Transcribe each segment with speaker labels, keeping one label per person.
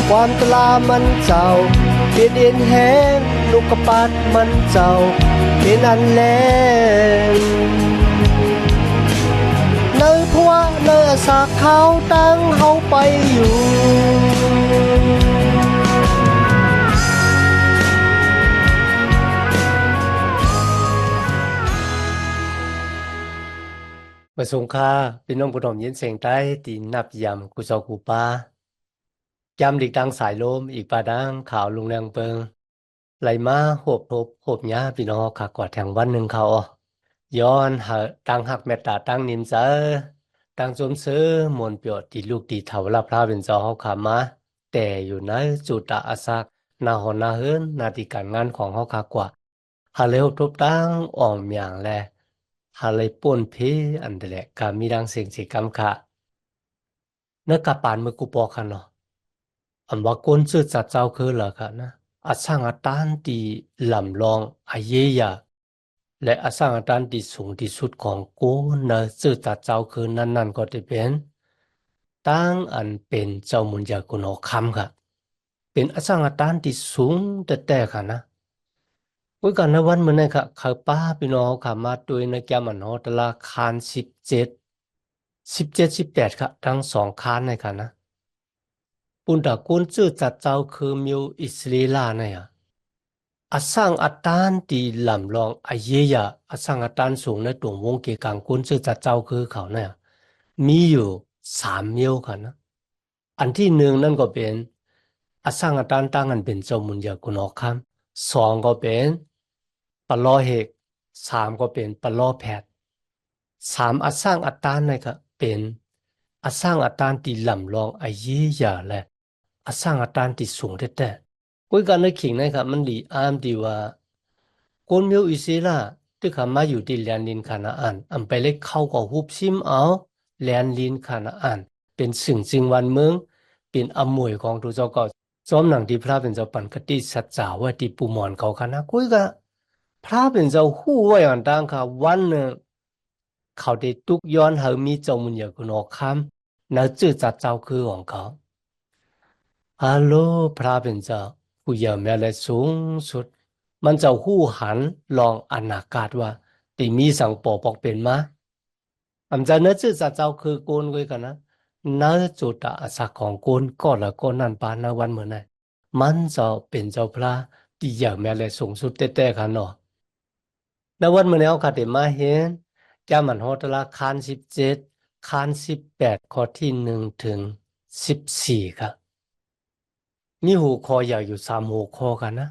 Speaker 1: ความตลามันเจ้าเปลี่ยนเอ็นแหงลูกกระปัดมันเจ้าเป็นอันแลงเนื้อพัวเนื้อสากเขาตั้งเฮาไปอยู่ประสงค่าพี่น้องผู้ดอมยินเสียงใต้ตีนับยำกุศลกูปายำดิกดังสายลมอีกปาดังข่าวลุงแรงเปิงไหลมาโหบทบโหบหญ้าพี่น้องค่ะกอดแทงวันหนึ่งเขาย้อนหาตังหักเมตตาตั้งนินเจอตังสมซื้อมนเปียวตีลูกตีเถาลาพระเป็นเจ้าเขาขามาแต่อยู่ในจุดตาอาศักนาหอนาเฮินนาทีการงานของเขาขากว่าหาเลยทบตั้งอ่อมอย่างแลหาเลยป่นเพอันเดแหละกามีดังเสียงสีกำค่ะเนื้อกาปานมือกูปอกันเนาะอันว่าก้นซื่อจัดเจ้าคือเหรอคะนะอาช่างอาตานตีลำลองอาเยียและอาช่างอาตานตีสูงที่สุดของกูเนื้อซื่อจัดเจ้าคือนั่นก็จะเป็นตั้งอันเป็นเจ้ามุนยากุนอคำค่ะเป็นอาช่างอาตานที่สูงแต่ค่ะนะวิการในวันเมื่อไงค่ะเขาป้าพี่น้องค่ะมาด้วยในแกมันฮอตลาคาน17 18ค่ะทั้งสองคานในค่ะนะปุ่นตะกุนชื่อจัดเจ้าคือมิวอิสราเอลเนี่ยอาสังอาตานตีลำลองอาเยียอาสังอาตานสูงในตัววงเกกังกุนชื่อจัดเจ้าคือเขาเนี่ยมีอยู่3 มิวค่ะนะอันที่หนึ่งนั่นก็เป็นอาสังอาตานตั้งอันเป็นเจ้ามุนยากุนอคัม2ก็เป็นปลอเฮก3ก็เป็นปลอแพทย์อาสังอาตานเนี่ยก็เป็นอาสังอาตานตีลำลองอาเยียและอาสังอาตานตีสูงแต่กุยกันในขิงนะครับมันหลีอามดีว่าคนมิวอิสราที่เขามาอยู่ที่แลนดินคานาอันอันไปเล็กเข้ากับฮุบซิมเอาแลนดินคานาอันเป็นสิ่งจริงวันเมืองเป็นอมวยของทุกเจ้าก็ซ้อมหนังที่พระเป็นเจ้าปันกติสัจจาว่าที่ปูมอนเขาคณะกุยก็พระเป็นเจ้าหู้ไว้อย่างต่างค่ะวันหนึ่งเขาได้ตุกย้อนเขามีเจ้ามุญญาคุณออกคำนั่นจื่อจัดเจ้าคือของเขา ฮัลโหลพระเป็นเจ้าผู้เยี่ยมและสูงสุดมันจะหู้หันลองอนาคตว่าติมีสังปอปอกเป็นมาอำจะเนื้อจื่อสัจเจ้าคือโกนกุยกันนะเนื้อจุดอาศักของโกนก็ละโกนนั่นปานในวันเหมือนไงมันจะเป็นเจ้าพระที่เยี่ยมและสูงสุดแต่ๆกันเนาะในวันเหมือนเอาคาเดมาเห็นจามันฮอตละคาน17คาน18ข้อที่1 ถึง 14ครับ มีหัวข้อใหญ่อยู่3 หัวข้อกันนะ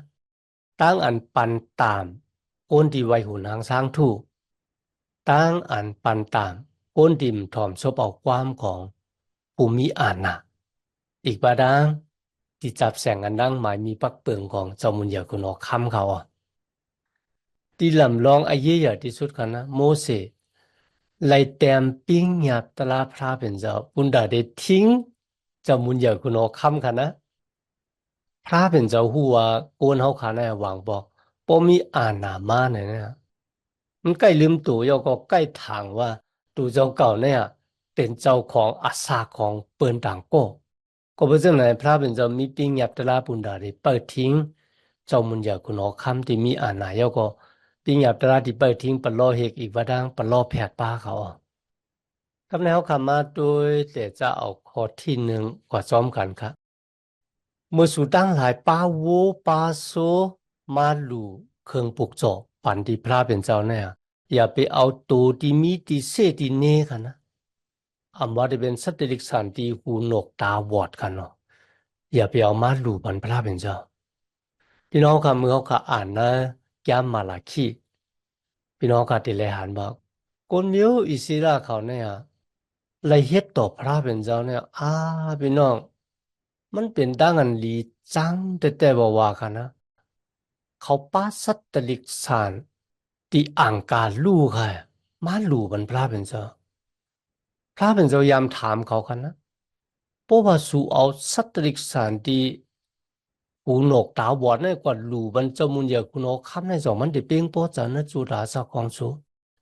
Speaker 1: ตั้งอันปันตามก้นที่ไว้หูนางสร้างถูกตั้งอันปันตามก้นดิมถ่อมซบเอาความของภูมิอาณาอีกประดังที่จับแสงอันดังหมายมีปักเปิงของเจ้ามุนยาคุณออกคำเขาที่ลำลองอาเยียที่สุดกันนะโมเสสไล่แต้มปิ้งหยาบตลาพระเป็นเจ้าปุนดาได้ทิ้งเจ้ามุนยาคุณออกคำกันนะ พระเป็นเจ้าหัวโกนเฮาขาในหวังบอกบ่มีอาณามาเนี่ยมันใกล้ลืมตัวยก็ใกล้ทางว่าตูเจ้าเก่าเนี่ยเป็นเจ้าของอาสาของเปิ้นต่างก็เพราะฉะนั้นพระเป็นเจ้ามีปิงหยับตะลาปุนดาได้เปิดทิ้งเจ้ามุนยาคุณอคำที่มีอาณาก็ปิงหยับตะลาที่เปิดทิ้งปะลอเฮกอีกว่าดังปะลอแผดป้าเขาคำแนวคำมาโดยแต่จะเอาข้อที่1กว่าซ้อมกันครับ เมื่อสุดังหลายป้าโวป้าโซมาลูเครื่องปลุกจอกปันที่พระเป็นเจ้าเนี่ยอย่าไปเอาตัวที่มีที่เสที่เน่กันนะอำว่าจะเป็นสัตว์เดรัจฉานที่หูหนวกตาบอดกันเนาะอย่าไปเอามาลูปันพระเป็นเจ้าพี่น้องค่ะเมื่อเขาอ่านนะแก้มมาลาคีพี่น้องค่ะที่เลยหันบอกคนมิวอิสราเขาเนี่ยเลยเฮ็ดต่อพระเป็นเจ้าเนี่ยพี่น้องมันเป็นดังอันลีจังแต่บอกว่ากันนะ เขาป้าสัตตลิกสารตีอ่างการลู่ค่ะมาลู่บรรพระเป็นเจ้าพระเป็นเจ้ายามถามเขากันนะเพราะว่าสู่เอาสัตตลิกสารตีหูหนวกตาบอดในกว่าลู่บรรเจ้ามุนยาคุณเอาคำในสองมันได้เปล่งโปจันนะจุดาสักของสู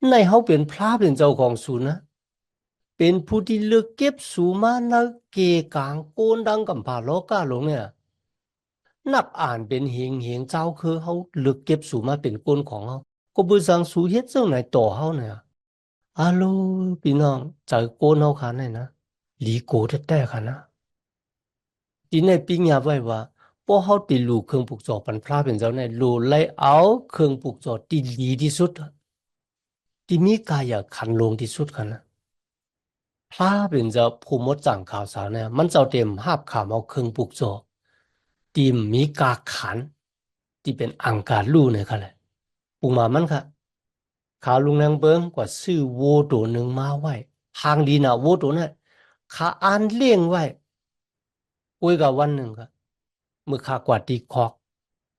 Speaker 1: ในเขาเป็นพระเป็นเจ้าของสูนะ เป็นผู้ที่เลือกเก็บสูมานาเกกางโกนดังกำผาโลกาหลงเนี่ยนับอ่านเป็นเหงเจ้าคือเขาเลือกเก็บสูมาเป็นก้นของเขาก็บ่สังสูเฮ็ดจังไหนต่อเขาเนี่ยอาโลพี่น้องใจโกนเขาขาดไหนนะหลีโกแท้ๆค่ะนะที่ในปิ้งยาไว้ว่าพวกเขาติลูเครื่องปลูกจอปันพระเป็นเจ้าในลูไล่เอาเครื่องปลูกจอที่ดีที่สุดที่มีกายขันลงที่สุดค่ะนะพระเป็นเจ้าผู้มดจังข่าวสารเนี่ยมันเจ้าเต็มหาบขามเอาเครื่องปลูกจอที่มีกาขันที่เป็นอังการลู่เนี่ยค่ะแหละปลูกมามันค่ะข่าวลุงนางเบิงกว่าซื้อโวตัวหนึ่งมาไว้ทางดีนะโวตัวนั้นข้าอ่านเลี้ยงไว้อุ้ยกับวันหนึ่งค่ะ เมื่อข้ากวาดตีคอก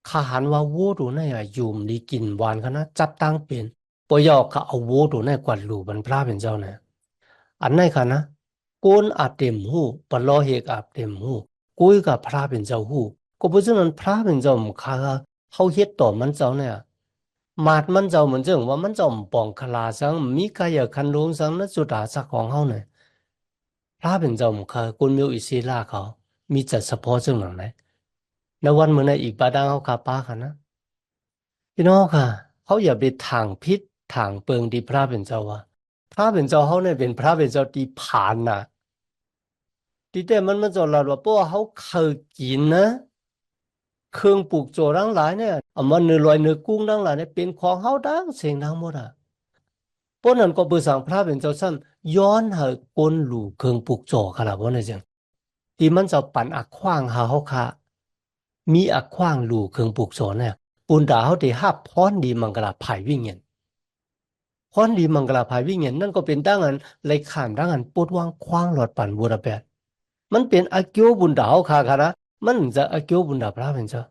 Speaker 1: ข้าหันว่าวัวตัวนั้นอยู่มดีกินหวานขนาดจับตั้งเป็นปอยอกข้าเอาวัวตัวนั้นกวาดหลูบรรพระเป็นเจ้าเนี่ยอันนั้นค่ะนะโกนอาจเต็มหูปลอเหกอาจเต็มหูกุยกับพระเป็นเจ้าหูก็เพราะฉะนั้นพระเป็นเจ้าข้าเขาเฮ็ดต่อมันเจ้าเนี่ยมาดมันเจ้าเหมือนเจ้าว่ามันเจ้าปองคลาสังมีกายคันลงสังนัสุดาสักของเขาเนี่ยพระเป็นเจ้าข้ากุนมิวอิศิลาเขามีจัดเฉพาะเจ้าหนังไหน ในวันเมื่อในอีกบาดังเขาขาป้าค่ะนะพี่น้องค่ะเขาอย่าไปทางพิษทางเปิงที่พระเป็นเจ้าว่าพระเป็นเจ้าเขาเนี่ยเป็นพระเป็นเจ้าที่ผ่านน่ะที่แต่มันจะหลาดว่าเพราะว่าเขาเคยกินนะเครื่องปลูกโจทั้งหลายเนี่ยเอามาเนื้อลอยเนื้อกุ้งทั้งหลายเนี่ยเป็นของเขาดังเสียงทั้งหมดอ่ะเพราะนั้นก็เปิดสั่งพระเป็นเจ้าซ้ำย้อนหากลหลู่เครื่องปลูกโจขนาดว่าเนี่ยจังที่มันจะปั่นอักขว้างหาเขาค่ะ มีอักขว้างลู่เครื่องปลูกสอนเนี่ยปูนดาเขาได้หับพรดีมังกรภายวิ่งเงินพรดีมังกรภายวิ่งเงินนั่นก็เป็นดังอันไรขามดังอันปวดวางขว้างหลอดปั่นบัวระเบิดมันเป็นอากิวบุญดาวค่ะค่ะนะมันจะอากิวบุญดาพระเป็นเจ้า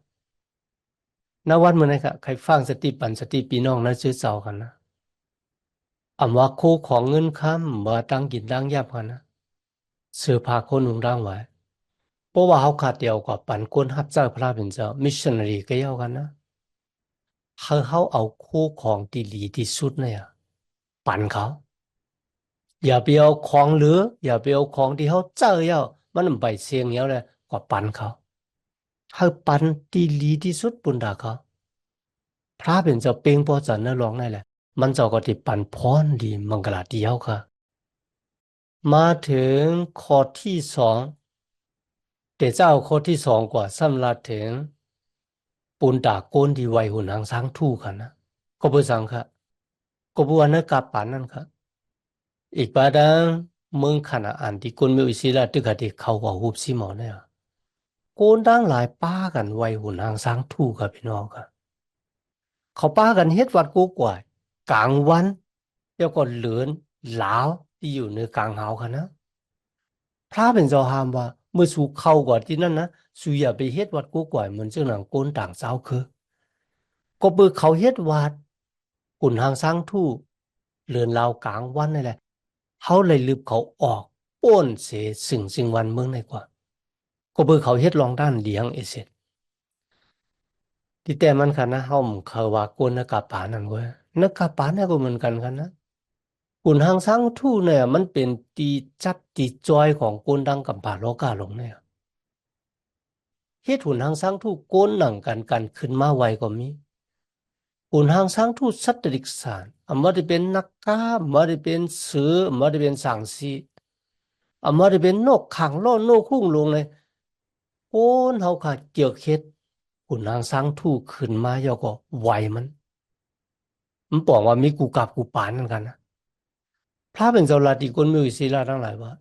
Speaker 1: ณวันเมื่อไหร่ค่ะใครฟังสติปันสติปีน้องนะชื่อเจ้ากันนะอำว่าโคของเงินค้ำมาตั้งกินตั้งยับกันนะเสื้อผ้าคนนุ่งร่างไว้เพราะว่าเขาขาดเดียวกับปั่นก้นหับเจ้าพระเป็นเจ้ามิชชันนารีก็เยากันนะ เขาเอาคู่ของที่ดีที่สุดเนี่ยปั่นเขาอย่าไปเอาของเหลืออย่าไปเอาของที่เขาเจอเยามันไปเสียงเยาเลยก็ปั่นเขาให้ปั่นที่ดีที่สุดบนดาเขาพระเป็นเจ้าเป่งพอจันนะร้องได้แหละมันเจ้าก็ที่ปั่นพรดีมังกลาเดียวค่ะมาถึงข้อที่สองแต่เจ้าข้อที่สองกว่าสำหรับถึงปุนดาโกนที่ไวหุ่นหางสังทู่กันนะก็เพื่อสังค่ะก็บัวนักกาปานนั่นค่ะ อีกบาดังเมืองขนาอันที่คนมีอิสระตึกติเขาว่าหุบซิหมอเนี่ยโกนดังหลายป้ากันไว้หุ่นหางสร้างทู่กับพี่น้องครับเขาป้ากันเฮ็ดวัดกูกว่ากลางวันแล้วก็เหลือนหลาวที่อยู่ในกลางหาวกันนะพระเป็นเจ้าห้ามว่าเมื่อสู่เข้ากว่าที่นั่นนะสู่อย่าไปเฮ็ดวัดกูกว่าเหมือนเจ้าหนังโกนต่างสาวคือก็เบื่อเขาเฮ็ดวัดหุ่นหางสร้างทู่เลือนลาวกลางวันนี่แหละ เขาเลยลืบเขาออกป้นเสสิ่งวันเมืองในกว่าก็เบื่อเขาเฮ็ดลองด้านเลี้ยงเอเสร็จที่แต่มันค่ะนะเฮาเขาว่ากวนนักกาปานั่นเว้ยนักกาปาเนี่ยก็เหมือนกันค่ะนะกุนหางสังทู่เนี่ยมันเป็นตีจับตีจอยของกวนดังกับป่าโลกาหลงเนี่ยเฮ็ดหุ่นหางสังทู่โกนหนังกันขึ้นมาไวก็มีหุ่นหางสังทู่สัตว์ดิกสารมาได้เป็นนักกามาได้เป็นเสือมาได้เป็นสังสีมาได้เป็นนกขังโลดนกคุ้งลงเลย โอ้นเฮาขาดเกี่ยวเฮ็ดขุนนางสร้างทู่ขึ้นมาย่อก็ไหวมันบอกว่ามีกูกับกูปานนั่นกันนะพระเป็นเจ้าลาติกนมิวศิลาทั้งหลายว่า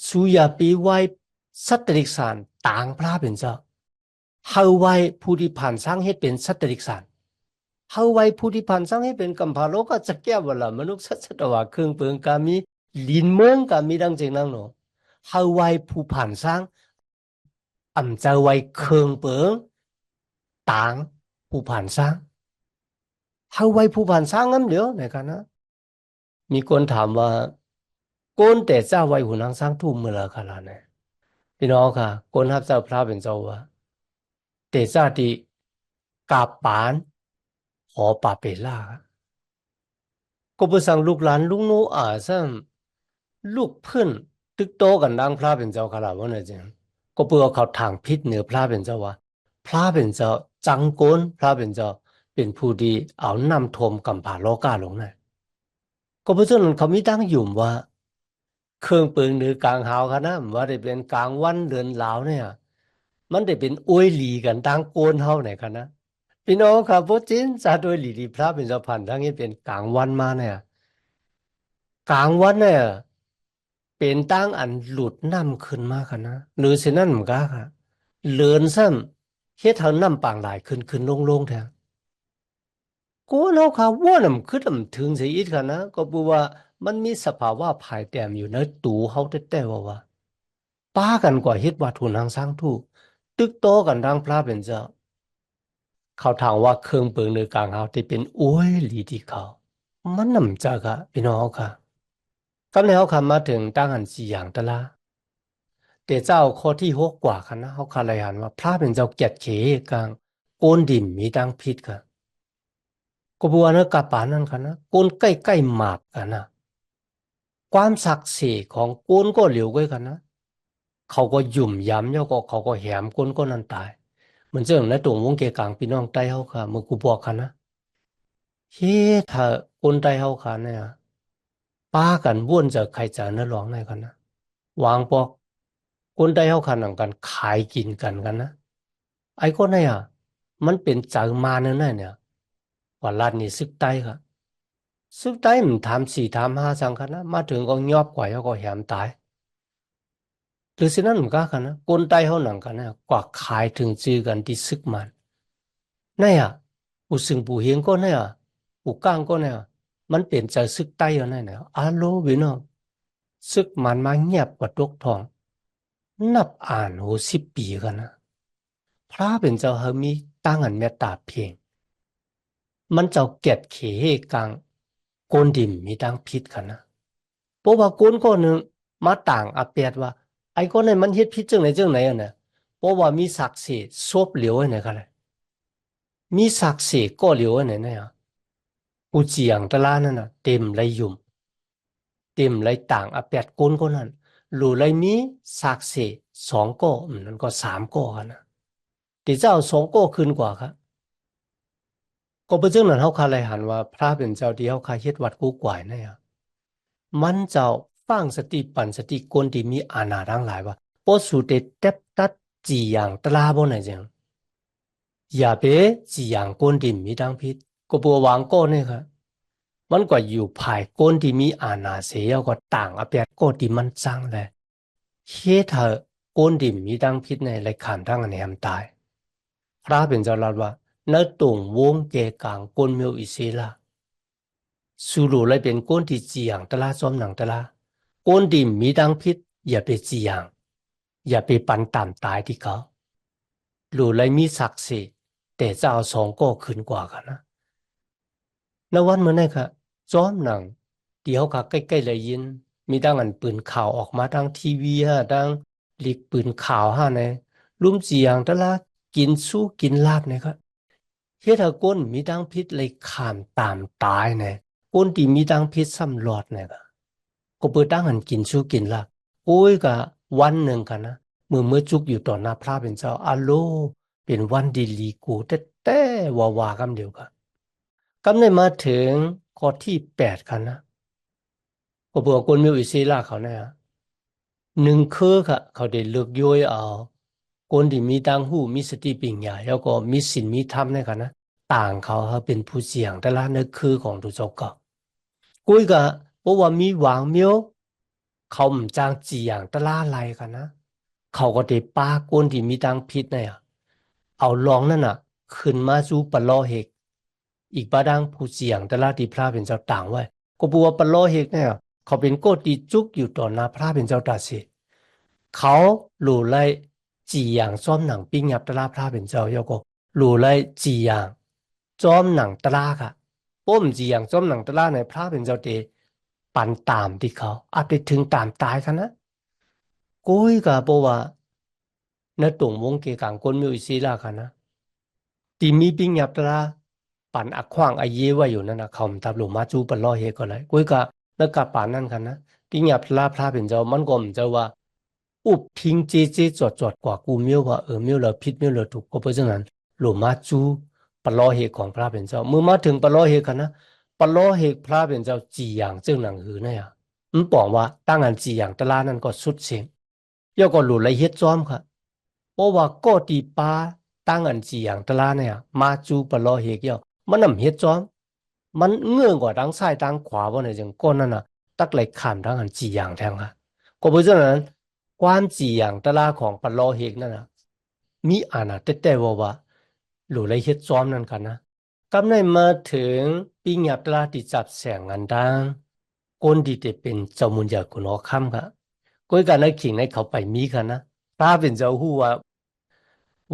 Speaker 1: สุยาปีไหวสัตตริกสารต่างพระเป็นเจ้าเฮาไหวผู้ที่ผ่านสร้างให้เป็นสัตตริกสารเฮาไหวผู้ที่ผ่านสร้างให้เป็นกัมพาโลก็จะแก้วละมนุษย์สัตว์ว่าเครื่องเปิงกามีลินเมืองกามีดังเจงนังเนาะเฮาไหวผู้ผ่านสร้างจะไหวเครื่องเปิง ต่างผู้ผ่านสร้างเฮาไว้ผู้ผ่านสร้างงั้นเดี๋ยวในกันนะมีคนถามว่าโกนแต่เจ้าไว้หุ่นนางสร้างทุ่มเมื่อไรกันล่ะเนี่ยพี่น้องค่ะโกนทับเจ้าพระเป็นเจ้าว่าแต่เจ้าที่กาปานหอป่าเปล่าก็ไปสั่งลูกหลานลุงโนอาซ้ำ ลูกเพื่อนตึกโตกันดังพระเป็นเจ้าขลาวันนี้จริงก็เพื่อเขาทางพิษเหนือพระเป็นเจ้าว่าพระเป็นเจ้าจังโกนพระเป็นเจ้าเป็นผู้ดีเอานำทมกำผาโลกาลงน่ะก็เพราะฉะนั้นเขามีตั้งยุ่มว่าเครื่องปืนหรือกลางหาวคณะว่าได้เป็นกลางวันเดือนหลาวเนี่ยมันได้เป็นอวยหลีกันตั้งโกนเฮาไหนคณะพี่น้องครับพวกจินสาด้วยหลีพระเป็นเจ้าพันธุ์ทั้งนี้เป็นกลางวันมาเนี่ย กลางวันเนี่ยเป็นตั้งอันหลุดน้ำขึ้นมาค่ะนะหรือเช่นนั้นมันก็ค่ะเลือนซ้ำเฮ็ดให้น้ำปางหลายขึ้นลงแทนกูเนาค่ะว่าน้ำขึ้นน้ำถึงเสียอีกค่ะนะก็บอกว่ามันมีสภาวะภายแต้มอยู่ในตัวเขาแต่ว่าป้ากันกว่าเฮ็ดวัตถุนางสร้างถูกตึกโตกันทางพระเป็นเจ้าเขาถามว่าเครื่องเปิงในกลางเฮาที่เป็นโอ้ยหลีที่เขามันนำจากะพี่น้องค่ะก็แล้วคำมาถึงตั้งหันสี่อย่างตะละ แต่เจ้าข้อที่หกกว่าคันนะเขาคาลายหันว่าพระเป็นเจ้าเกียรติเขกลางโกนดิ่มมีดังพิษกันก็บัวนะกะปานั่นคันนะโกนใกล้หมากกันนะความศักดิ์สิทธิ์ของโกนก็เหลียวไว้กันนะเขาก็หยุ่มย้ำแล้วก็เขาก็แหมโกนก็นั่นตายเหมือนเรื่องในตรงวงเกกลางพี่น้องใต้เขาค่ะเมื่อกูบอกคันนะเฮ้ถ้าคนใต้เขาค่ะเนี่ยป้ากันบ้วนจะใครจะนั่นร้องในกันนะวางปอกคนใต้เขาค่ะนังกันขายกินกันนะ ไอ้คนเนี่ยมันเป็นจากมาเนั่นเนี่ยว่ารัฐนี่ซึกไต้ค่ะซึกไต้มันทำสี่ทำห้าสังกันนะมาถึงก็ยอบกว่าแล้วก็แหมตายหรือสินั้นมันก็กันนะคนไต้เขาหนังกันนะกว่าขายถึงจื้อกันที่ซึกมันเนี่ยผู้ซึ่งผู้เฮงก็เนี่ยผู้ก้างก็เนี่ยมันเป็นจากซึกไต้เอาเนี่ยอาโลวินอซึกมันมาเงียบกว่าตกทองนับอ่านโห10 ปีกันนะพระเป็นเจ้าเฮามีตั้งอันเมตตาเพียง มันเจ้าเก็ดเขกังโกนดิมมีดังพิษกันนะเพราะว่าโกนก็หนึ่งมาต่างอาเปียดว่าไอ้คนนั้นมันเฮ็ดพิษจังไหนอ่ะเนี่ยเพราะว่ามีศักดิ์ศรีซบเหลียวไว้ไหนกันเลยมีศักดิ์ศรีก็เหลียวไว้ไหนเนี่ยกูเจียงตะลานั่นน่ะเต็มเลยยุ่มเต็มเลยต่างอาเปียดโกนคนนั้นหรือเลยมีศักดิ์ศรี2ก็นั่นก็3 ก็กันนะที่เจ้า2 ก็ขึ้นกว่าครับ ก็เป็นเจ้านั้นเขาคาเลยหันว่าพระเป็นเจ้าที่เขาคาเฮ็ดวัดกู้กวายเนี่ยมันเจ้าฟังสติปันสติกลที่มีอาณาทั้งหลายว่าปสุเตเต็บตัดจีอย่างตลาบ่ไหนจังอย่าไปจีอย่างกลที่มีดังพิษก็บัววางก้นเนี่ยครับมันก็อยู่ภายก้นที่มีอาณาเสียก็ต่างอเปียกก้นที่มันจังเลยเฮ็ดให้ก้นที่มีดังพิษในรายขานทั้งอันแหมตายพระเป็นเจ้าลัดว่าในตรงวงเกกลางก้นเมียวอิเสลา สูรุเลยเป็นก้นที่จีอย่างตะลาซ้อมหนังตะลาก้นที่มีดังพิษอย่าไปจีอย่างอย่าไปปันตามตายที่เขาหรือเลยมีศักดิ์ศรีแต่จะเอา2 ก็ขึ้นกว่ากันนะในวันเมื่อนั้นค่ะซ้อมหนังเดี๋ยวค่ะใกล้ๆเลยยินมีดังอันปืนข่าวออกมาทางทีวีฮะดังลีกปืนข่าวฮะเนี่ยลุ่มจีอย่างตะลากินสู้กินลาบเนี่ยครับเฮ็ดให้ก้นมีดังพิษเลยขามตามตายเนี่ยก้นที่มีดังพิษซ้ำหลอดเนี่ยค่ะ ก็เปิดตั้งหันกินสู้กินละโอ้ยกะวันหนึ่งกันนะเมื่อจุกอยู่ต่อหน้าพระเป็นเจ้าอาโลเป็นวันดีลีกูแต่ว่าคำเดียวกันกำในมาถึงข้อที่8กันนะก็บอกคนมิวอิซีลาเขาเนี่ยหนึ่งคือค่ะเขาได้เลือกย้อยเอาคนที่มีตังหูมีสติปัญญาแล้วก็มีศีลมีธรรมเนี่ยกันนะต่างเขาเป็นผู้เสี่ยงแต่ละนั่นคือของตัวเจ้าก็กุ้ยกะเพราะว่ามีหวังเมียว เขา唔จางจีอย่างตะล่าไรกันนะเขาก็ได้ป้าก้นที่มีดังพิษเนี่ยเอาลองนั่นน่ะขึ้นมาสู่ปะลอเฮกอีกบาดังผู้เสียงตะล่าที่พระเป็นเจ้าต่างไว้ก็บัวปะลอเฮกเนี่ยเขาเป็นโกตีจุกอยู่ต่อหน้าพระเป็นเจ้าตาสิเขาหลู่ไล่จีอย่างซ้อมหนังปิ้งยับตะล่าพระเป็นเจ้าโยก็หลู่ไล่จีอย่างซ้อมหนังตะล่าค่ะป้มจีอย่างซ้อมหนังตะล่าในพระเป็นเจ้าเต ปันตามที่เขาอาจไปถึงตามตายกันนะกุ้ยก็บอกว่าในตรงวงเกกังคนมีอิสระกันนะที่มีปิงยับตราปันอักขวางอาเยว่าอยู่นั่นนะเขาทับหลุมมาจูปลอเฮก็เลยกุ้ยก็แล้วกับปานนั่นกันนะ ปิญญาพระพระเป็นเจ้ามันก็มันเจ้าว่าอุบพิงเจเจจอดจอดกว่ากูเมียวว่าเมียวเราผิดเมียวเราถูกก็เพราะฉะนั้นหลวงมาจูปลอเหตุของพระเป็นเจ้าเมื่อมาถึงปลอเหตุกันนะปลอเหตุพระเป็นเจ้าจีอย่างจึงหนังหือเนี่ยมันบอกว่าตั้งอันจีอย่างตะลานั้นก็สุดเสียงย่อก็หลุดละเอียดจ้อมค่ะเพราะว่าก็ตีปาตั้งอันจีอย่างตะลาเนี่ยมาจูปลอเหตุย่อมันนำเฮ็ดจ้อมมันเงื่อนกว่าดังซ้ายดังขวาว่าเนี่ยจังก้นนั่นน่ะตักไหลขามทั้งอันจีอย่างแทงค่ะก็เพราะฉะนั้นความจีอย่างตะลาของปลอเหตุนั่นน่ะมีอานาแต่ว่าหลุดละเอียดจ้อมนั่นกันนะกำในมาถึงปีหยับตะลาที่จับแสงอันดังก้นที่จะเป็นเจ้ามุนยากุนอค่ำค่ะก้อยกันในขิงในเขาไปมีกันนะพระเป็นเจ้าหู้ว่า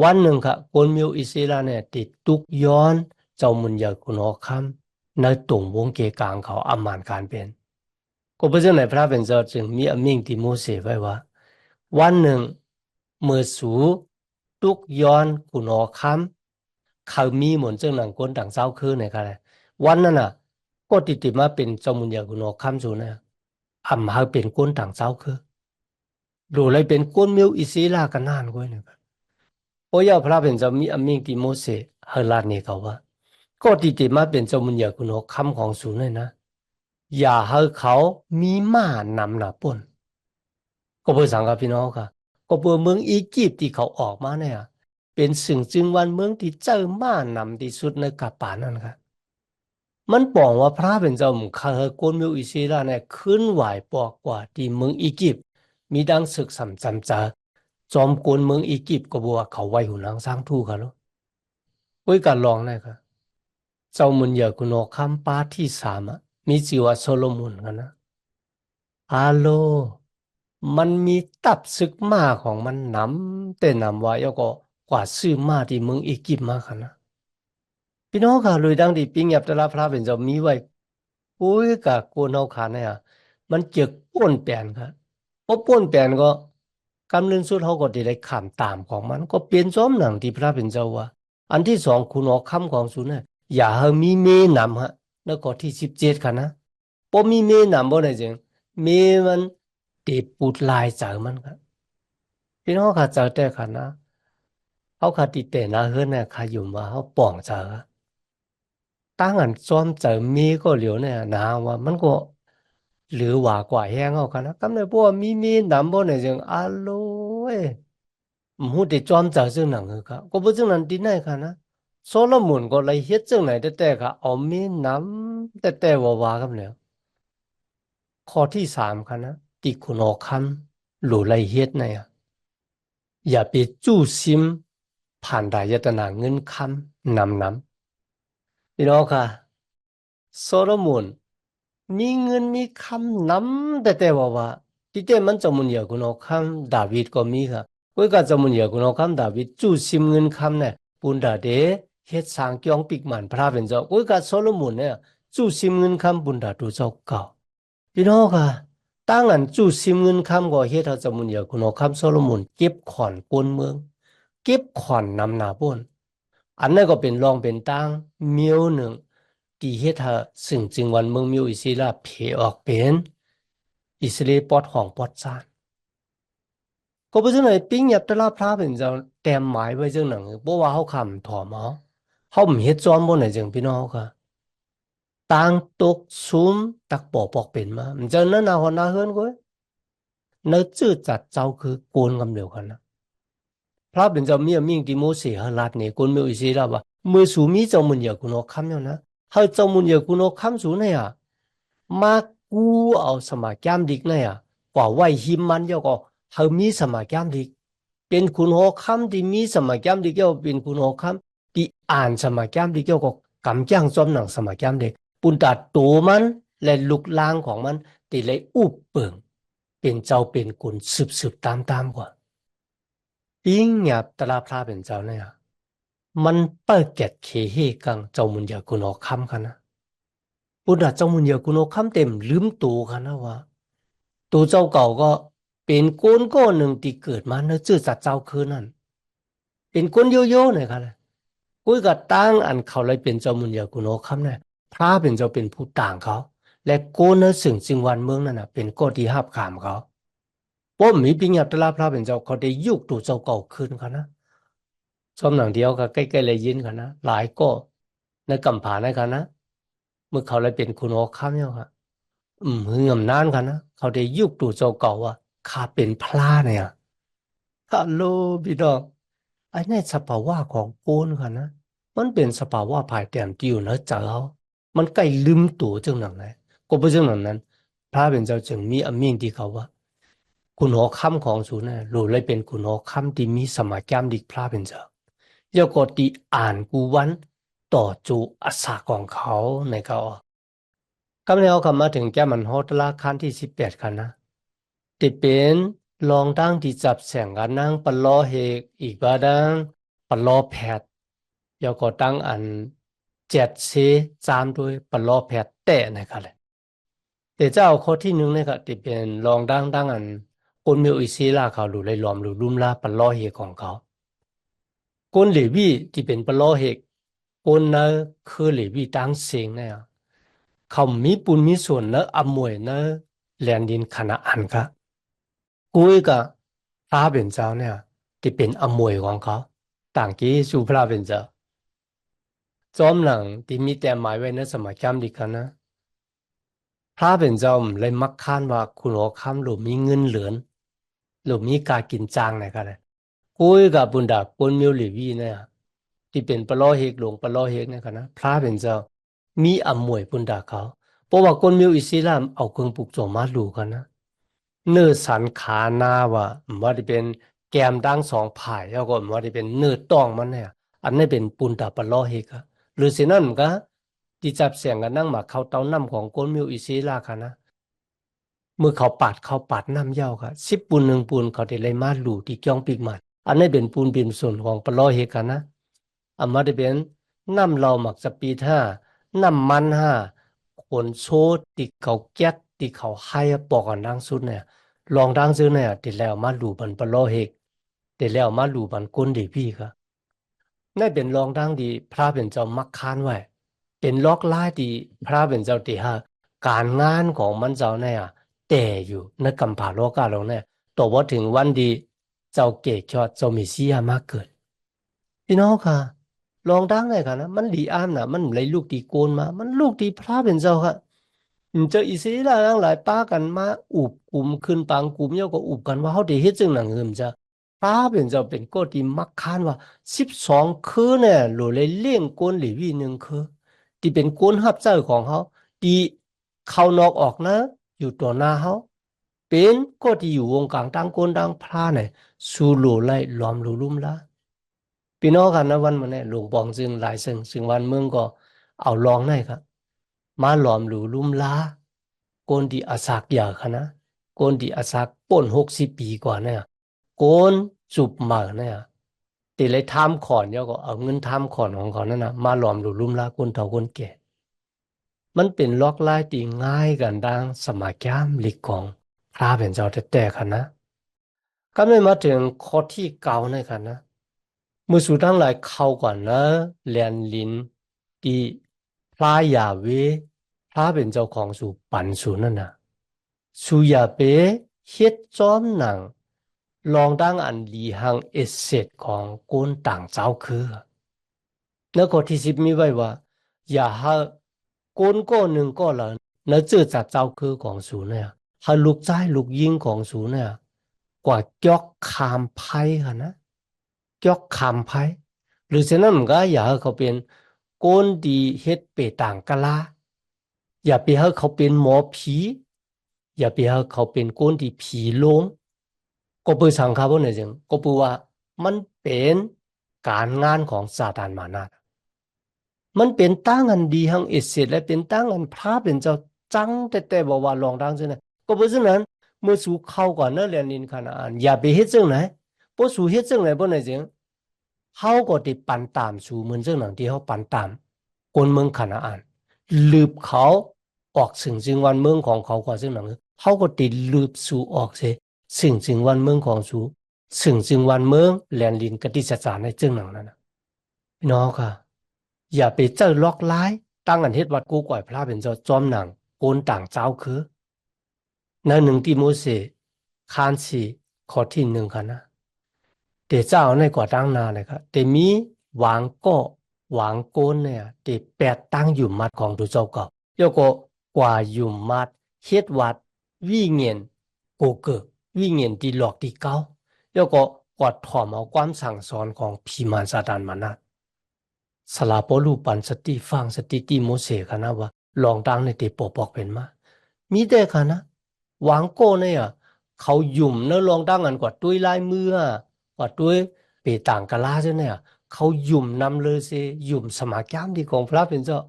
Speaker 1: วันหนึ่งค่ะคนมิวอิสราเนี่ยติดตุกย้อนเจ้ามุนยากุนอค่ำในตรงวงเกกลางเขาอามานการเป็นก็เพราะฉะนั้นพระเป็นเจ้าจึงมีอมิ่งที่โมเสสไว้ว่าวันหนึ่งเมื่อสูตุกย้อนกุนอค่ำเขามีเหมือนเจ้าหนังคนต่างเจ้าคือในกันเลยวันนั้นน่ะก็ติดมาเป็นเจ้ามุนยากุนอค่ำสูนะอำหาเป็นคนต่างเจ้าคือดูเลยเป็นคนมิวอิสรากันนานกว่าเนี่ยโอ้ยพระเป็นเจ้ามีอมิ่งที่โมเสสเฮลานี่เขาว่าก็ติดมาเป็นเจ้ามุนยากุนอค่ำของสูเลยนะอย่าให้เขามีม้านำหน้าป่นก็เพื่อสังกับพี่น้องค่ะก็เพื่อเมืองอียิปต์ที่เขาออกมาเนี่ยเป็นสิ่งจึงวันเมืองที่เจอม้านำที่สุดในกัปปานั่นค่ะมันบอกว่าพระเป็นเจ้ามุขเฮกนมิวอิสราเนี่ยขึ้นไหวปอกกว่าที่เมืองอียิปต์มีดังศึกสำจำจาจอมกวนเมืองอียิปต์ก็บอกว่าเขาไว้หุ่นนางสร้างทู่กันแล้วไว้การลองนะครับเจ้ามุนเหยากุนอคัมปาที่สามอะมีชื่อว่าโซโลมอนกันนะฮัลโหลมันมีตับศึกมาของมันนำแต่นำว่าแล้วก็กว่าซื้อมาที่เมืองอียิปต์มากันนะพี่น้องค่ะเลยดังที่ปิงยับตะลาพระเป็นเจ้ามีไว้โอ้ยกะโกนเอาขาเนี่ยมันเจือกป้นแปลนครับเพราะป้นแปลนก็กำเนิดสุดเขาก็ได้ขามตามของมันก็เปลี่ยนซ้อมหนังที่พระเป็นเจ้าว่าอันที่สองคุณออกคำของสุนเนี่ยอย่าให้มีเมนำฮะแล้วก็ที่17ค่ะนะพอมีเมนำบ่ได้จริงเมมันติดปูดลายจากมันครับพี่น้องค่ะเจอแต่ค่ะนะเขาขาติดแต่นะเฮือนเนี่ยขาอยู่มาเขาป่องเจอตั้งอันซ้อมเจอมีก็เหลียวเนี่ยนะว่ามันก็หรือว่ากว่าแห้งเอากันนะกำเนิดพวกมีนำบ่เนี่ยจึงอร่อยมหูติจอมเจอซึ่งหนังค่ะก็บ่ซึ่งนั้นดีไหนค่ะนะโซโลมอนก็เลยเฮ็ดจังไหนแต่ค่ะเอามีนำแต่ว่ากันแล้วข้อที่สามค่ะนะที่คุณออกคำหรือไรเฮ็ดเนี่ยอย่าไปจู้ซิมผ่านดายตนาเงินคำนำพี่น้องค่ะโซโลมอนมีเงินมีคำนำแต่ว่าที่เต้มันจะมุนเหยาคุณเอาคำดาวิดก็มีค่ะก็ก็จะมุนเหยาคุณเอาคำดาวิดจู้ซิมเงินคำเนี่ยปุนดาเดเฮ็ดสร้างเกียงปิกมันพระเป็นเจ้าก็ก็โซโลมอนเนี่ยจู้ซิมเงินคำปุนดาดูเจ้าเก่าพี่น้องค่ะตั้งอันจู้ซิมเงินคำก็เฮ็ดเขาจะมุนเหยาคุณเอาคำโซโลมอนเก็บขอนปนเมืองเก็บขอนนำหนาปนอันนั้นก็เป็นรองเป็นตั้งเมียวหนึ่ง ที่เฮ็ดให้ซึ่งจึงวันเมืองมิวอิสราเพออกเป็นอิสราเอลปอดห้องปอดซ่านก็เพราะฉะนั้นปิ้งยับตะลาพระเป็นเจ้าแต้มหมายไว้จังหนังบ่ว่าเฮาคำถอมเฮาบ่เฮ็ดจอมบ่ไหนจังพี่น้องค่ะต่างตกซุมตักปอปอกเป็นมามันจะนั่นนาหอนาเฮือนก็เนื้อจื้อจัดเจ้าคือโกนกำเดียวกันนะพระเป็นเจ้ามีมิ่งที่โมเสสหลัดนี่คนมิวอิสราว่ามือสูมีเจ้ามุนยากุนอคำอยู่นะเฮาเจ้ามุนยากุนอคำสูเนี่ยมากูเอาสมาแก้มดิกเนี่ยกว่าไหวหิมมันเยาก็เฮามีสมาแก้มดิกเป็นคุณหอคำที่มีสมาแก้มดิกเยาเป็นคุณหอคำที่อ่านสมาแก้มดิกเยาก็กำจ้างจอมหนังสมาแก้มดิกปุนตัดตัวมันและลุกลางของมันติเลยอุบเปิงเป็นเจ้าเป็นกุนสืบตามกว่าปิ้งหยาบตะลาพระเป็นเจ้าเนี่ยมันเปิดแกะเคเฮกังเจ้ามุนยากุนหอคำกันนะปุณณะเจ้ามุนเยากุโนคำเต็มลืมตัวกันนะว่าตัวเจ้าเก่าก็เป็นก้นหนึ่งที่เกิดมาเนื้อจื้อสัตว์เจ้าคืนนั่นเป็นก้นโยโย่เนี่ยครับกุ้ยกับตั้งอันเขาเลยเป็นเจ้ามุนเยากุโนคำเนี่ยพระเป็นเจ้าเป็นผู้ต่างเขา และโกนนั้นสึงจึงวันเมืองนั่นน่ะเป็นก็ที่หับขามเขาป้อมมีปิญญาตลาพระเป็นเจ้าเขาได้ยุคตัวเจ้าเก่าขึ้นเขานะสมหนังเดียวก็ใกล้ๆเลยยินเขานะหลายก็ในกำผาในเขานะเมื่อเขาเลยเป็นคุณโอข้ามเนี่ยค่ะหึงอำนานกันนะเขาได้ยุคตัวเจ้าเก่าว่าข้าเป็นพระเนี่ยฮัลโหลพี่น้องไอ้ในสภาวะของโกนค่ะนะมันเป็นสภาวะภายแต้มที่อยู่ในใจเขามันใกล้ลืมตัวจังหนังเลยก็เพราะจังหนังนั้นพระเป็นเจ้าจึงมีอำเมียงที่เขาว่าคุณหอคำของสูเนี่ยรู้เลยเป็นคุณหอคำที่มีสมาจารดิกพระเป็นเจ้ายกติอ่านกูวันต่อจูอาสาของเขาในเขาคำนี้เอาคำมาถึงแก้มันโฮตละขั้นที่18กันนะที่เป็นลองตั้งที่จับแสงกันนั่งปลอเฮกอีกบาดังปลอแผดยกตั้งอัน7 เซจามด้วยปลอแผดแต่นะครับเลยแต่เจ้าข้อที่หนึ่งนะครับที่เป็นลองดังอันคนมีอิสลาเขาหรือเลยล้อมหรือลุ่มลาปลอเฮกของเขาคนเลวีที่เป็นปลอเฮกคนนั้นคือเลวีตั้งเสียงเนี่ยเขามีปุญมีส่วนเนอะอมวยเนอะแลนดินคณะอันก็กุยกับพระเป็นเจ้าเนี่ยที่เป็นอมวยของเขาต่างกี้สู่พระเป็นเจ้าจอมหลังที่มีแต่หมายไว้ในสมัยจำดีกันนะพระเป็นเจ้าเลยมักค้านว่าคุณหัวคำหรือมีเงินเหลือนหรือมีการกินจางไหนกันเลยกุยกับบุญดาปนมิวลิวีเนี่ยที่เป็นปลอเฮกหลวงปลอเฮกเนี่ยกันนะพระเป็นเจ้ามีอมวยบุญดาเขาเพราะว่าคนมิวอิสลามเอาเครื่องปลูกโจมาดูกันนะ เนื้อสันขาหน้าว่าว่าที่เป็นแกมดังสองผายแล้วก็ว่าที่เป็นเนื้อต้องมันเนี่ยอันนี้เป็นปุนตาปะล้อเฮกะหรือสินั่นก็ที่จับเสียงกันนั่งมาเข้าเต้าน้ำของก้นมิวอิซีลาค่ะนะเมื่อเขาปาดน้ำเย้าค่ะ10 ปูน1 ปูนเขาได้เลยมาหลู่ที่จ้องปีกมันอันนี้เป็นปูนเป็นส่วนของปะล้อเฮกะนะอันมาได้เป็นน้ำเราหมักสปีด5น้ำมัน5ขนโซติเขาแก๊สติเขาให้ปอกกันดังสุดเนี่ย ลองดังซื้อเนี่ยติดแล้วมาหลูบันปะโลเฮกติดแล้วมาหลูบันก้นดีพี่ค่ะนั่นเป็นลองดังดีพระเป็นเจ้ามักค้านไว้เป็นล็อกไล่ดีพระเป็นเจ้าตีห้าการงานของมันเจ้าเนี่ยแต่อยู่ในกำผาโลกาลงเนี่ยต่อว่าถึงวันดีเจ้าเกศชอดเจ้ามีเสียมากเกิดพี่น้องค่ะลองดังเลยค่ะนะมันดีอ้ามนะมันเลยลูกตีโกนมามันลูกตีพระเป็นเจ้าค่ะ เจออิสราเอลทั้งหลายป้ากันมาอุบกลุ่มขึ้นปางกลุ่มเยาก็อุบกันว่าเขาได้เฮ็ดจึงหนังเงิมจะป้าเป็นจะเป็นก็ที่มักคานว่า12 คืนเนี่ยโหลเลยเลี้ยงก้นหรือวี1 คืนที่เป็นก้นหับเจ้าของเขาที่เข้านอกออกนะอยู่ตัวหน้าเขาเป็นก็ที่อยู่วงกลางตั้งก้นตั้งพระเนี่ยสู่โหลไล่ล้อมรูลุ่มละพี่น้องกันนะวันมันเนี่ยหลวงปองจึงหลายซึ่งวันเมืองก็เอาลองได้ครับ มาหลอมหลูลุ่มล้าโกนดีอาศักอยากคะนะโกนดีอาศักป่น60 ปีกว่าเนี่ยโกนจุบหมากเนี่ยติเลยทำขอนเดียวก็เอาเงินทำขอนของเขานั่นนะมาหลอมหลูลุ่มล้าคนเฒ่าคนแก่มันเป็นล็อกไล่ตีง่ายกันดังสมัยแก้มลิกของพระเป็นเจ้าแต่ค่ะนะก็ไม่มาถึงข้อที่เก่าในค่ะนะเมื่อสู่ทั้งหลายเข้าก่อนนะเรียนลินที่พระยาเว พระเป็นเจ้าของสู่ปันสู่นั่นน่ะสู่อย่าเปเฮ็ดจอมหนังลองดังอันลีหังเอเซตของก้นต่างเจ้าคือแล้วก็ที่10มีไว้ว่าอย่าให้ก้นก็หนึ่งก็ละแล้วเจอจากเจ้าคือของสู่เนี่ยให้ลูกใจลูกยิงของสู่เนี่ยกว่าจอกคามไพ่ค่ะนะจอกคามไพ่หรือฉะนั้นมันก็อย่าให้เขาเป็นก้นดีเฮ็ดเปต่างกะลา อย่าไปให้เขาเป็นหมอผีอย่าไปให้เขาเป็นคนที่ผีหลงก็เปิดสังคาบเนี่ยจึงก็เปิดว่ามันเป็นการงานของซาตานมานามันเป็นตั้งอันดีหังเอเสร็จและเป็นตั้งอันพระเป็นเจ้าจังแต่บอกว่าลองดังซึ่งนะก็เพราะฉะนั้นเมื่อสู่เข้าก่อนเนอะเรียนนินขนาดอย่าไปเฮ็ดซึ่งไหนพอสู่เฮ็ดซึ่งไหนบ่ไหนจึงเขาก็ติปันตามสู่เหมือนซึ่งหนังที่เขาปันตามคนเมืองขนาดลืบเขา ออกสิ่งจึงวันเมืองของเขากว่าซึ่งหนังเขาก็ติดลืบสู่ออกเสียสิ่งจึงวันเมืองของสู่สิ่งจึงวันเมืองแลนลินกติสสารในจึงหนังนั้นนะพี่น้องค่ะอย่าไปเจอล็อกไล่ตั้งอันเฮ็ดวัดกูก่อยพระเป็นเจ้าจอมหนังโก นต่างเจ้าคือในหนึ่งที่โมเสสคานสีข้อที่หนึ่งค่ะนะเดี๋ยวเจ้าในกว่าตั้งนาเลยครับแต่มีวางก็วางโกนเนี่ยเดี๋ยวแปดตั้งอยู่มัดของตัวเจ้าก็ยก็กว่าอยู่มัดเฮ็ดวัดวิเงียนโกเกอวิเงียนที่หลอกที่เก้ายก็กว่าถ่อมเอาความสั่งสอนของผีมารซาตานมานะสลาปลูปันสติฟังสติที่โมเสสค่ะนะว่าลองตั้งในเตปปอกเป็นมามีแต่ค่ะนะวางโกเนี่ยเขาหยุ่มเนื้อลองตั้งกันกว่าด้วยลายมือกว่าด้วยเปต่างกะลาใช่เนี่ยเขาหยุ่มนำเลยเซหยุ่มสมาแก้มดีของพระเป็นเจ้า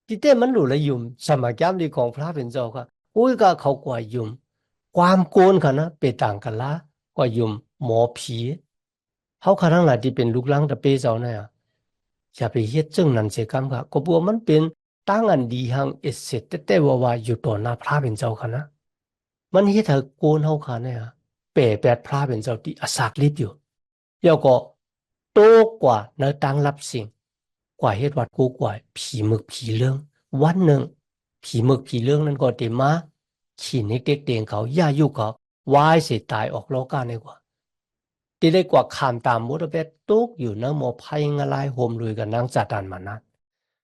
Speaker 1: ที่เต้มันหลุดเลยหยุ่มสมาแก้มดีของพระเป็นเจ้าค่ะอุ้ยก็เขากว่าหยุ่มความโกนค่ะนะเปต่างกะลากว่าหยุ่มหมอผีเขาค่ะทั้งหลายที่เป็นลูกหลังตะเปเจ้าเนี่ยอย่าไปเฮ็ดจึงนั้นเสียกรรมค่ะก็บอกมันเป็นตั้งอันดีหังเอเสตแต่ว่าอยู่ต่อหน้าพระเป็นเจ้าค่ะนะมันเฮ็ดให้โกนเฮาค่ะเนี่ยเปะแปดพระเป็นเจ้าที่อาศักลิบอยู่แล้วก็โตกว่าในตั้งรับสิ่งกว่าเฮ็ดวัดกูกว่าผีมึกผีเรื่องวันหนึ่งผีมึกผีเรื่องนั้นก็เตมาขี่เด็กๆเตียงเขาย่ายุเขาวายเสียตายออกโลกาในกว่าที่ได้กว่าขามตามมุตเบตตุกอยู่นะหมอภัยงลายโฮมลุยกับนางจัดานมานัด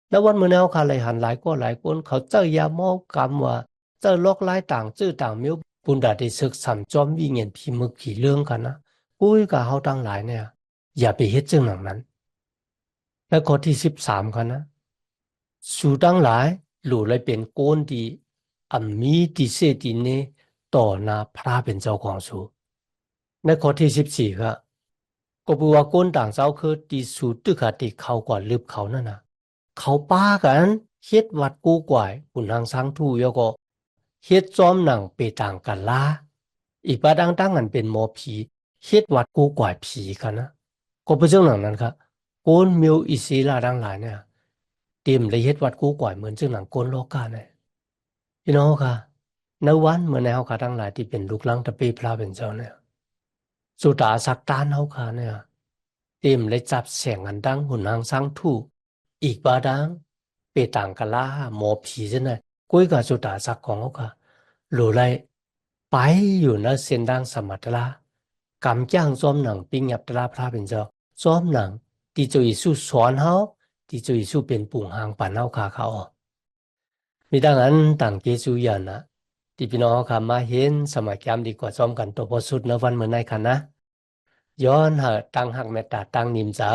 Speaker 1: แล้ววันมื้อแนวค่ะเลยหันหลายก็หลายคนเขาเจอยาหมอกรรมว่าเจอโรคหลายต่างจื้อต่างมิ้วปุณดาได้ศึกษาจอมวิเงียนผีมึกผีเรื่องกันนะกุ้ยกับเฮาตั้งหลายเนี่ยอย่าไปเฮ็ดจึงอย่างนั้นและข้อที่13ค่ะนะสู่ตั้งหลายหลู่เลยเป็นโกนที่มีที่เสติเนต่อหน้าพระเป็นเจ้าของสู่ในข้อที่14ครับก็บอกว่าโกนต่างเจ้าคือที่สู่ตึกติเขากว่าลืบเขานั่นนะเขาป้ากันเฮ็ดวัดกูกว่าปุ่นทางสังทูแล้วก็เฮ็ดจอมหนังไปต่างกันล่าอีกบาดังตั้งกันเป็นหมอผีเฮ็ดวัดกูกว่าผีกันนะก็เป็นเรื่องนั้นครับโกนมิวอิศิลาดังหลายเนี่ยเตรียมเลยเฮ็ดวัดกูกว่าเหมือนเรื่องหนังโกนโลกาเนี่ยพี่น้องค่ะในวันเมื่อในเฮาค่ะทั้งหลายที่เป็นลูกหลานตะปีพระเป็นเจ้าเนี่ยสุดาสักตานเฮาค่ะเนี่ยเตรียมเลยจับแสงอันดังหุ่นหางสังทูอีกบาดังเปต่างกันล่าหมอผีใช่ไหมกุ้ยกับสุดาสักของเขาค่ะหรือไรไปอยู่ในเส้นดังสมัตลากำจ้างซ้อมหนังปิ้งยับตลาพระเป็นเจ้าซ้อมหนังที่จะอิสุสอนเขาที่จะอิสุเป็นปุ่งหางปั่นเขาขาเขามีดังนั้นต่างเกสุยันนะที่พี่น้องเขามาเห็นสมัยแกมดีกว่าซ้อมกันตัวพอสุดในวันเมื่อไหร่ค่ะนะย้อนหาตั้งหักเมตตาตั้งนิมจ๋า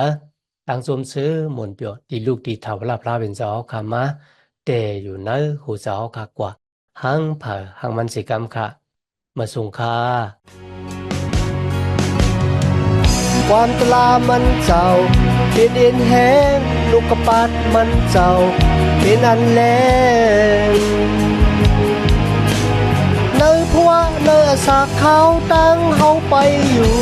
Speaker 1: ตั้งสมซื้อหมุนเปียวที่ลูกที่เท่าลาพระเป็นเจ้าขามาแต่อยู่ในหูเจ้าขากว่าหังผ่าหังมันสิกรรมค่ะมาส่งค่ะความตลามันเจ้าเป็นเอ็นแห้งลูกกระปัดมันเจ้าเป็นอันแรงเนื้อพัวเนื้อสากเขาตั้งเขาไปอยู่